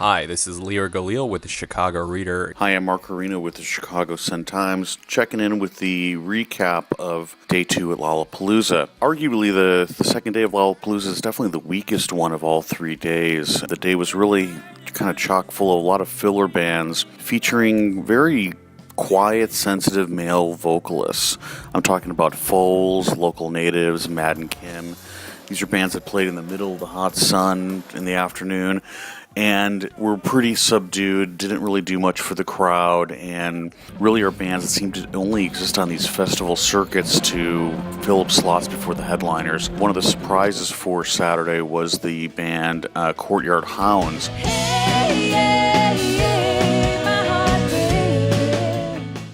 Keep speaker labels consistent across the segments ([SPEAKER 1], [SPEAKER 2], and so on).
[SPEAKER 1] Hi, this is Leor Galil with the Chicago Reader.
[SPEAKER 2] Hi, I'm Mark Guarino with the Chicago Sun-Times, checking in with the recap of Day 2 at Lollapalooza. Arguably, the second day of Lollapalooza is definitely the weakest one of all 3 days. The day was really kind of chock full of a lot of filler bands featuring very quiet, sensitive male vocalists. I'm talking about Foles, Local Natives, Mad and Kim. These are bands that played in the middle of the hot sun in the afternoon and were pretty subdued, didn't really do much for the crowd, and really are bands that seem to only exist on these festival circuits to fill up slots before the headliners. One of the surprises for Saturday was the band Courtyard Hounds.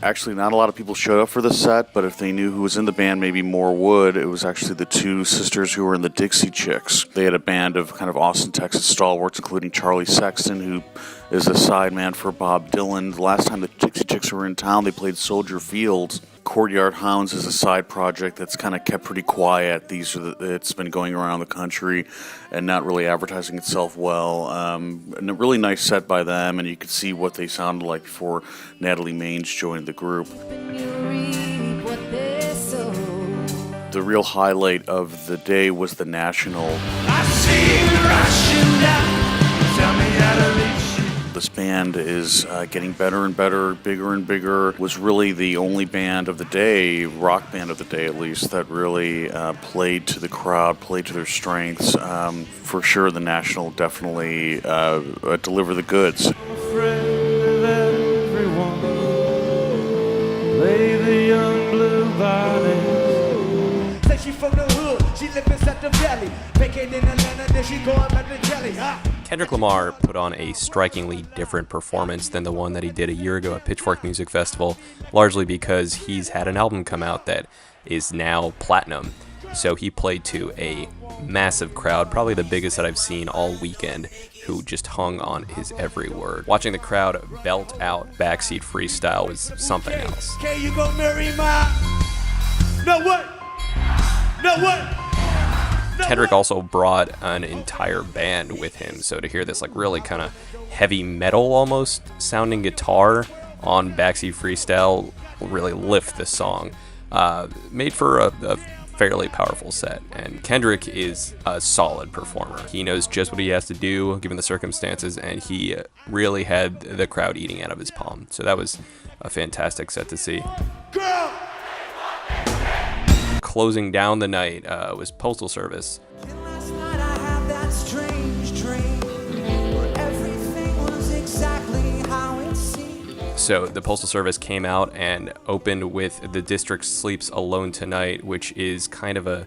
[SPEAKER 2] Actually, not a lot of people showed up for the set, but if they knew who was in the band, maybe more would. It was actually the two sisters who were in the Dixie Chicks. They had a band of kind of Austin, Texas stalwarts, including Charlie Sexton, who is a sideman for Bob Dylan. The last time the Dixie Chicks were in town, they played Soldier Field. Courtyard Hounds is a side project that's kind of kept pretty quiet. It's been going around the country and not really advertising itself well. And a really nice set by them, and you could see what they sounded like before Natalie Maines joined the group. The real highlight of the day was the National. This band is getting better and better, bigger and bigger. Was really the only band of the day, rock band of the day at least, that really played to the crowd, played to their strengths. For sure, the National definitely deliver the goods.
[SPEAKER 1] Kendrick Lamar put on a strikingly different performance than the one that he did a year ago at Pitchfork Music Festival, largely because he's had an album come out that is now platinum. So he played to a massive crowd, probably the biggest that I've seen all weekend, who just hung on his every word. Watching the crowd belt out Backseat Freestyle was something else.
[SPEAKER 3] Okay, you gonna marry my... No, what? No, what?
[SPEAKER 1] Kendrick also brought an entire band with him, so to hear this like really kind of heavy metal almost sounding guitar on Backseat Freestyle will really lift the song. Made for a fairly powerful set, and Kendrick is a solid performer. He knows just what he has to do given the circumstances, and he really had the crowd eating out of his palm. So that was a fantastic set to see.
[SPEAKER 3] Girl!
[SPEAKER 1] Closing down the night was Postal Service.
[SPEAKER 3] Last night I had that strange dream where everything was exactly how it seemed.
[SPEAKER 1] So the Postal Service came out and opened with The District Sleeps Alone Tonight, which is kind of a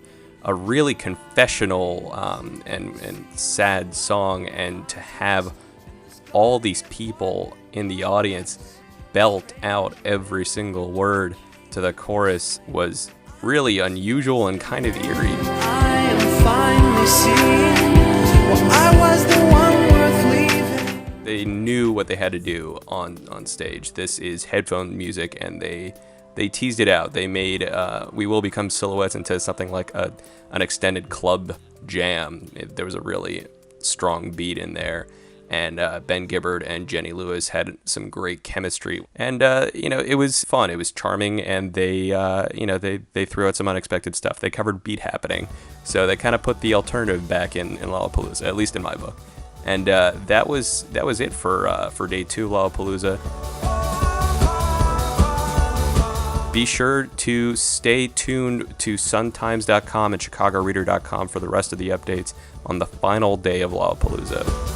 [SPEAKER 1] really confessional and sad song, and to have all these people in the audience belt out every single word to the chorus was really unusual and kind of eerie.
[SPEAKER 3] I am finally seeing I was the one worth leaving.
[SPEAKER 1] They knew what they had to do on stage. This is headphone music, and they teased it out. They made We Will Become Silhouettes into something like an extended club jam. There was a really strong beat in there. And Ben Gibbard and Jenny Lewis had some great chemistry, and it was fun. It was charming, and they threw out some unexpected stuff. They covered Beat Happening, so they kind of put the alternative back in Lollapalooza, at least in my book. And that was it for Day 2 Lollapalooza. Be sure to stay tuned to suntimes.com and chicagoreader.com for the rest of the updates on the final day of Lollapalooza.